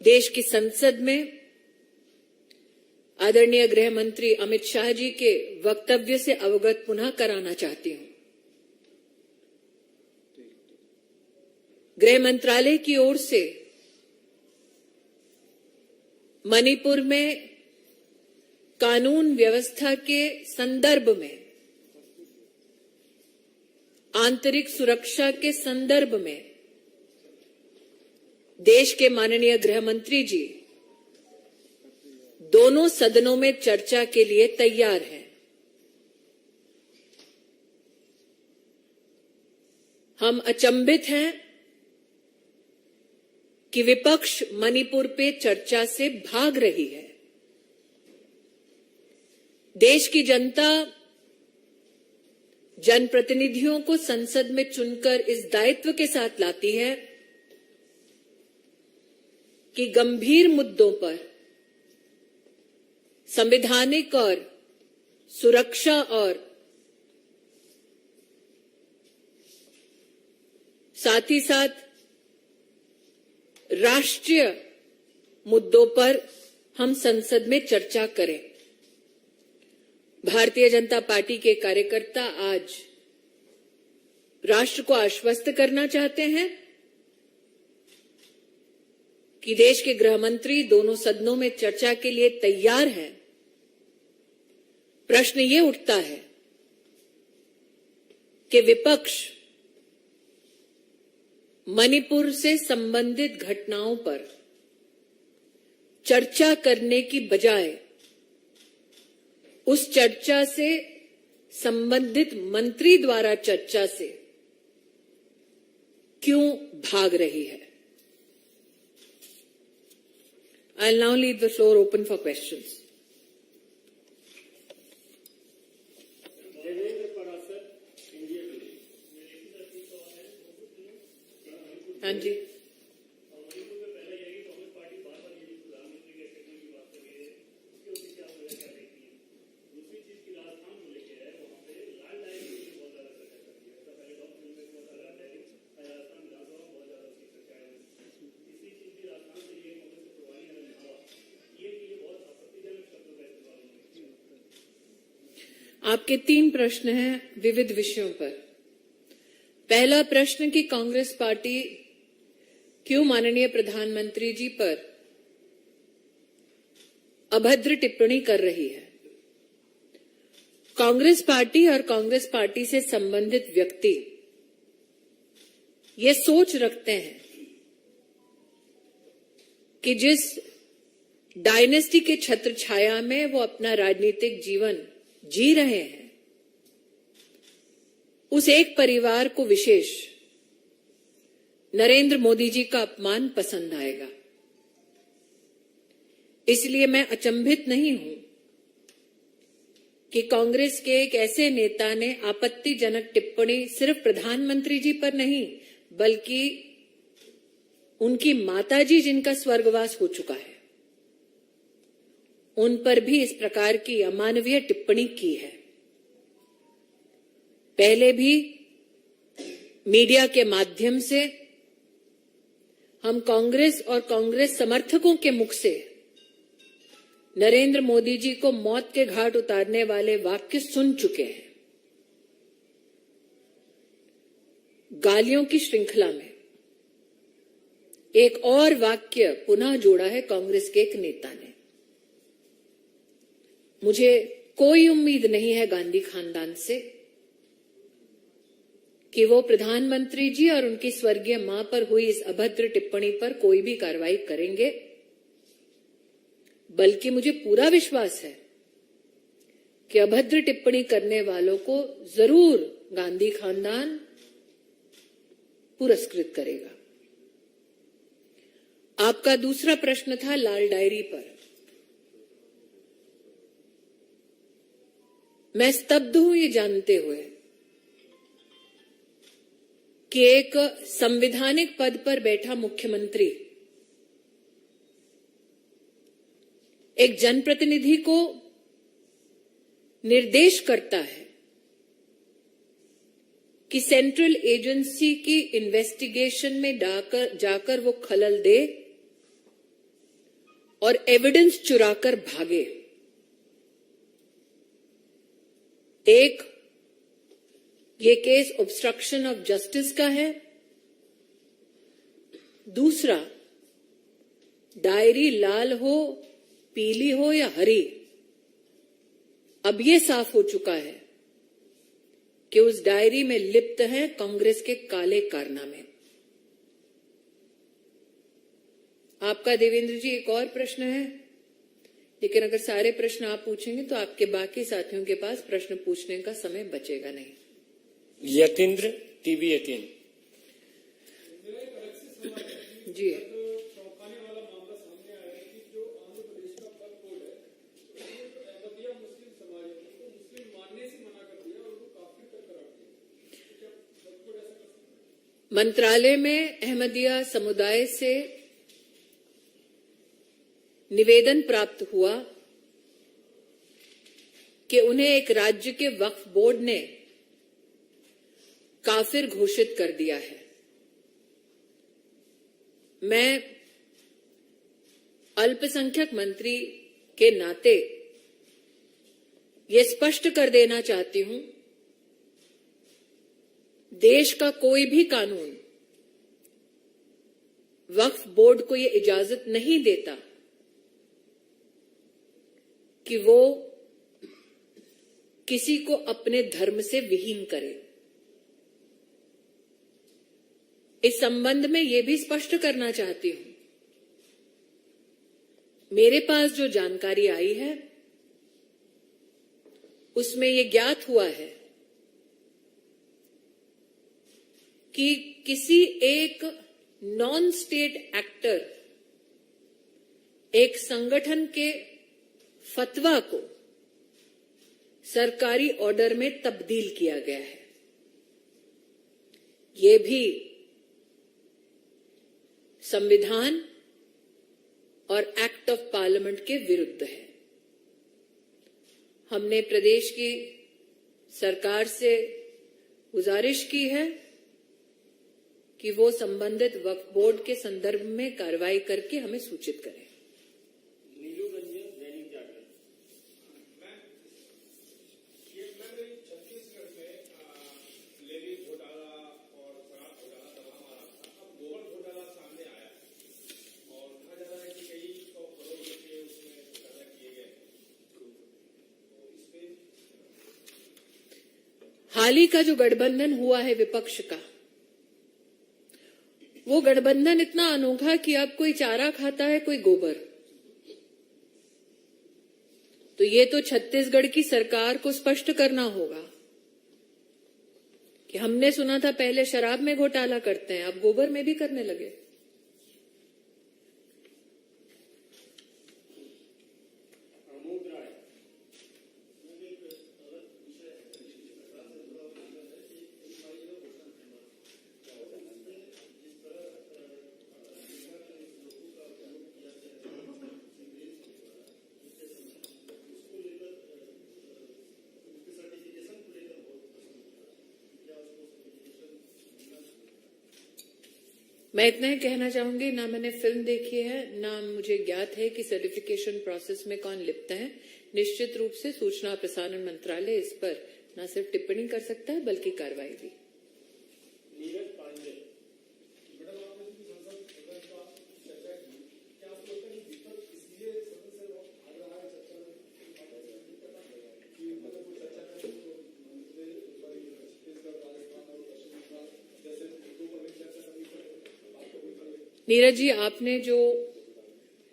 देश की संसद में आदरणीय गृह मंत्री अमित शाह जी के वक्तव्य से अवगत पुनः कराना चाहती हूं। गृह मंत्रालय की ओर से मणिपुर में कानून व्यवस्था के संदर्भ में, आंतरिक सुरक्षा के संदर्भ में देश के माननीय गृह मंत्री जी दोनों सदनों में चर्चा के लिए तैयार हैं। हम अचंभित हैं कि विपक्ष मणिपुर पे चर्चा से भाग रही है। देश की जनता जनप्रतिनिधियों को संसद में चुनकर इस दायित्व के साथ लाती है कि गंभीर मुद्दों पर संवैधानिक और सुरक्षा और साथ ही साथ राष्ट्रीय मुद्दों पर हम संसद में चर्चा करें। भारतीय जनता पार्टी के कार्यकर्ता आज राष्ट्र को आश्वस्त करना चाहते हैं कि देश के गृह मंत्री दोनों सदनों में चर्चा के लिए तैयार हैं। प्रश्न ये उठता है कि विपक्ष मणिपुर से संबंधित घटनाओं पर चर्चा करने की बजाय उस चर्चा से संबंधित मंत्री द्वारा चर्चा से क्यों भाग रही है। I'll now leave the floor open for questions. हाँ जी, आपके 3 प्रश्न हैं विविध विषयों पर। पहला प्रश्न कि कांग्रेस पार्टी क्यों माननीय प्रधानमंत्री जी पर अभद्र टिप्पणी कर रही है। कांग्रेस पार्टी और कांग्रेस पार्टी से संबंधित व्यक्ति ये सोच रखते हैं कि जिस डायनेस्टी के छत्र छाया में वो अपना राजनीतिक जीवन जी रहे हैं, उस एक परिवार को विशेष नरेंद्र मोदी जी का अपमान पसंद आएगा। इसलिए मैं अचंभित नहीं हूं कि कांग्रेस के एक ऐसे नेता ने आपत्तिजनक टिप्पणी सिर्फ प्रधानमंत्री जी पर नहीं, बल्कि उनकी माताजी जिनका स्वर्गवास हो चुका है, उन पर भी इस प्रकार की अमानवीय टिप्पणी की है। पहले भी मीडिया के माध्यम से हम कांग्रेस और कांग्रेस समर्थकों के मुख से नरेंद्र मोदी जी को मौत के घाट उतारने वाले वाक्य सुन चुके हैं। गालियों की श्रृंखला में एक और वाक्य पुनः जोड़ा है कांग्रेस के एक नेता ने। मुझे कोई उम्मीद नहीं है गांधी खानदान से कि वो प्रधानमंत्री जी और उनकी स्वर्गीय मां पर हुई इस अभद्र टिप्पणी पर कोई भी कार्रवाई करेंगे, बल्कि मुझे पूरा विश्वास है कि अभद्र टिप्पणी करने वालों को जरूर गांधी खानदान पुरस्कृत करेगा। आपका दूसरा प्रश्न था लाल डायरी पर। मैं स्तब्ध हूं ये जानते हुए कि एक संवैधानिक पद पर बैठा मुख्यमंत्री एक जनप्रतिनिधि को निर्देश करता है कि सेंट्रल एजेंसी की इन्वेस्टिगेशन में जाकर वो खलल दे और एविडेंस चुराकर भागे। एक, ये केस ऑब्स्ट्रक्शन ऑफ जस्टिस का है। दूसरा, डायरी लाल हो, पीली हो या हरी, अब ये साफ हो चुका है कि उस डायरी में लिप्त हैं कांग्रेस के काले कारनामे। आपका देवेंद्र जी एक और प्रश्न है, लेकिन अगर सारे प्रश्न आप पूछेंगे तो आपके बाकी साथियों के पास प्रश्न पूछने का समय बचेगा नहीं। यतीन्द्र, टीवी 18। जी, मंत्रालय में अहमदिया समुदाय से निवेदन प्राप्त हुआ कि उन्हें एक राज्य के वक्फ बोर्ड ने काफिर घोषित कर दिया है। मैं अल्पसंख्यक मंत्री के नाते ये स्पष्ट कर देना चाहती हूं, देश का कोई भी कानून वक्फ बोर्ड को ये इजाजत नहीं देता कि वो किसी को अपने धर्म से विहीन करे। इस संबंध में ये भी स्पष्ट करना चाहती हूं, मेरे पास जो जानकारी आई है उसमें ये ज्ञात हुआ है कि किसी एक नॉन स्टेट एक्टर एक संगठन के फतवा को सरकारी ऑर्डर में तब्दील किया गया है। ये भी संविधान और एक्ट ऑफ पार्लियामेंट के विरुद्ध है। हमने प्रदेश की सरकार से गुजारिश की है कि वो संबंधित वक्फ बोर्ड के संदर्भ में कार्रवाई करके हमें सूचित करें। हाल ही का जो गठबंधन हुआ है विपक्ष का, वो गठबंधन इतना अनोखा कि अब कोई चारा खाता है, कोई गोबर। तो ये तो छत्तीसगढ़ की सरकार को स्पष्ट करना होगा कि हमने सुना था पहले शराब में घोटाला करते हैं, अब गोबर में भी करने लगे। मैं इतना ही कहना चाहूंगी, ना मैंने फिल्म देखी है, ना मुझे ज्ञात है कि सर्टिफिकेशन प्रोसेस में कौन लिप्त है। निश्चित रूप से सूचना और प्रसारण मंत्रालय इस पर न सिर्फ टिप्पणी कर सकता है बल्कि कार्रवाई भी। नीरज जी, आपने जो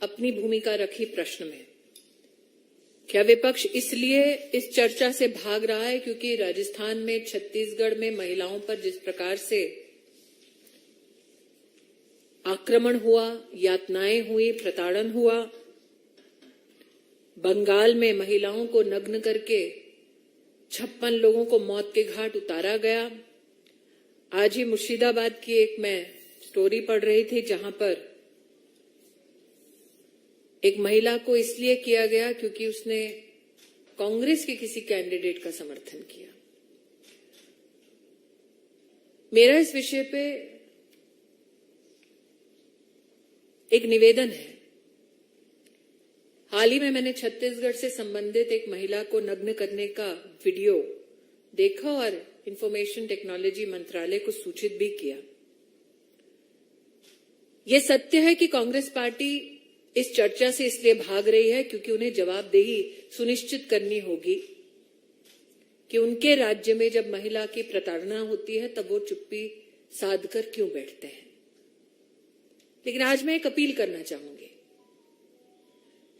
अपनी भूमिका रखी प्रश्न में, क्या विपक्ष इसलिए इस चर्चा से भाग रहा है क्योंकि राजस्थान में, छत्तीसगढ़ में महिलाओं पर जिस प्रकार से आक्रमण हुआ, यातनाएं हुई, प्रताड़न हुआ, बंगाल में महिलाओं को नग्न करके 56 लोगों को मौत के घाट उतारा गया। आज ही मुर्शिदाबाद की एक मैं स्टोरी पढ़ रही थी जहां पर एक महिला को इसलिए किया गया क्योंकि उसने कांग्रेस के किसी कैंडिडेट का समर्थन किया। मेरा इस विषय पे एक निवेदन है हाल ही में मैंने छत्तीसगढ़ से संबंधित एक महिला को नग्न करने का वीडियो देखा और इंफॉर्मेशन टेक्नोलॉजी मंत्रालय को सूचित भी किया। ये सत्य है कि कांग्रेस पार्टी इस चर्चा से इसलिए भाग रही है क्योंकि उन्हें जवाबदेही सुनिश्चित करनी होगी कि उनके राज्य में जब महिला की प्रताड़ना होती है तब वो चुप्पी साधकर क्यों बैठते हैं। लेकिन आज मैं एक अपील करना चाहूंगी,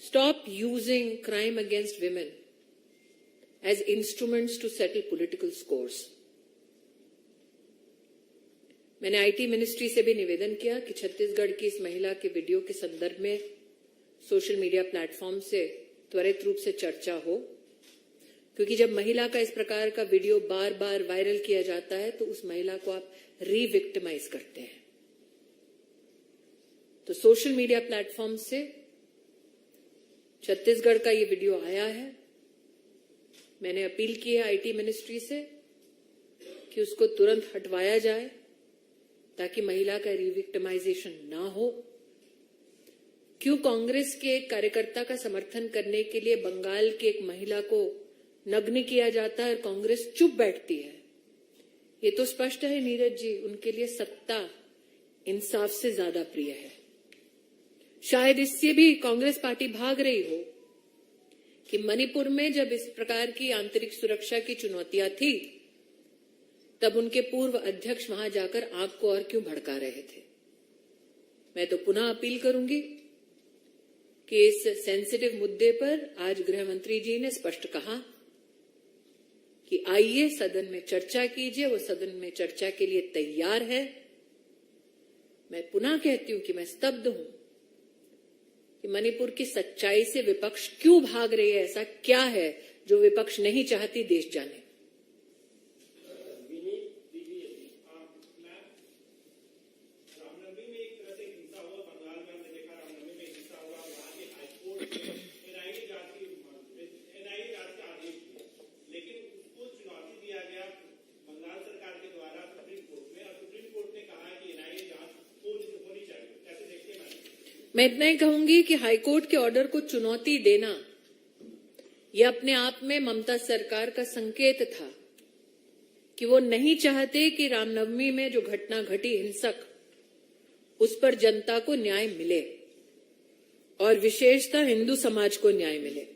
stop using crime against women as instruments to settle political scores. मैंने आईटी मिनिस्ट्री से भी निवेदन किया कि छत्तीसगढ़ की इस महिला के वीडियो के संदर्भ में सोशल मीडिया प्लेटफॉर्म से त्वरित रूप से चर्चा हो, क्योंकि जब महिला का इस प्रकार का वीडियो बार बार वायरल किया जाता है तो उस महिला को आप रीविक्टिमाइज करते हैं। तो सोशल मीडिया प्लेटफॉर्म से छत्तीसगढ़ का ये वीडियो आया है। मैंने अपील की है आईटी मिनिस्ट्री से कि उसको तुरंत हटवाया जाए ताकि महिला का रिविक्टिमाइजेशन ना हो। क्यों कांग्रेस के एक कार्यकर्ता का समर्थन करने के लिए बंगाल की एक महिला को नग्न किया जाता है और कांग्रेस चुप बैठती है? ये तो स्पष्ट है नीरज जी, उनके लिए सत्ता इंसाफ से ज्यादा प्रिय है। शायद इससे भी कांग्रेस पार्टी भाग रही हो कि मणिपुर में जब इस प्रकार की आंतरिक सुरक्षा की चुनौतियां थी तब उनके पूर्व अध्यक्ष वहां जाकर आग को और क्यों भड़का रहे थे। मैं तो पुनः अपील करूंगी कि इस सेंसिटिव मुद्दे पर आज गृह मंत्री जी ने स्पष्ट कहा कि आइए सदन में चर्चा कीजिए। वो सदन में चर्चा के लिए तैयार है। मैं पुनः कहती हूं कि मैं स्तब्ध हूं कि मणिपुर की सच्चाई से विपक्ष क्यों भाग रही है। ऐसा क्या है जो विपक्ष नहीं चाहती देश जाने। मैं इतना ही कहूंगी कि हाईकोर्ट के ऑर्डर को चुनौती देना यह अपने आप में ममता सरकार का संकेत था कि वो नहीं चाहते कि रामनवमी में जो घटना घटी हिंसक, उस पर जनता को न्याय मिले और विशेषतः हिंदू समाज को न्याय मिले।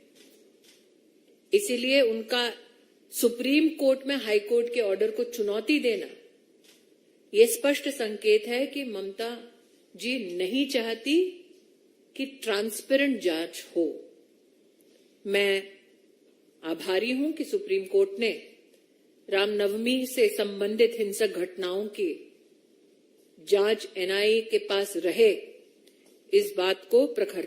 इसीलिए उनका सुप्रीम कोर्ट में हाईकोर्ट के ऑर्डर को चुनौती देना ये स्पष्ट संकेत है कि ममता जी नहीं चाहती कि ट्रांसपेरेंट जांच हो। मैं आभारी हूं कि सुप्रीम कोर्ट ने रामनवमी से संबंधित हिंसक घटनाओं की जांच एनआईए के पास रहे, इस बात को प्रखर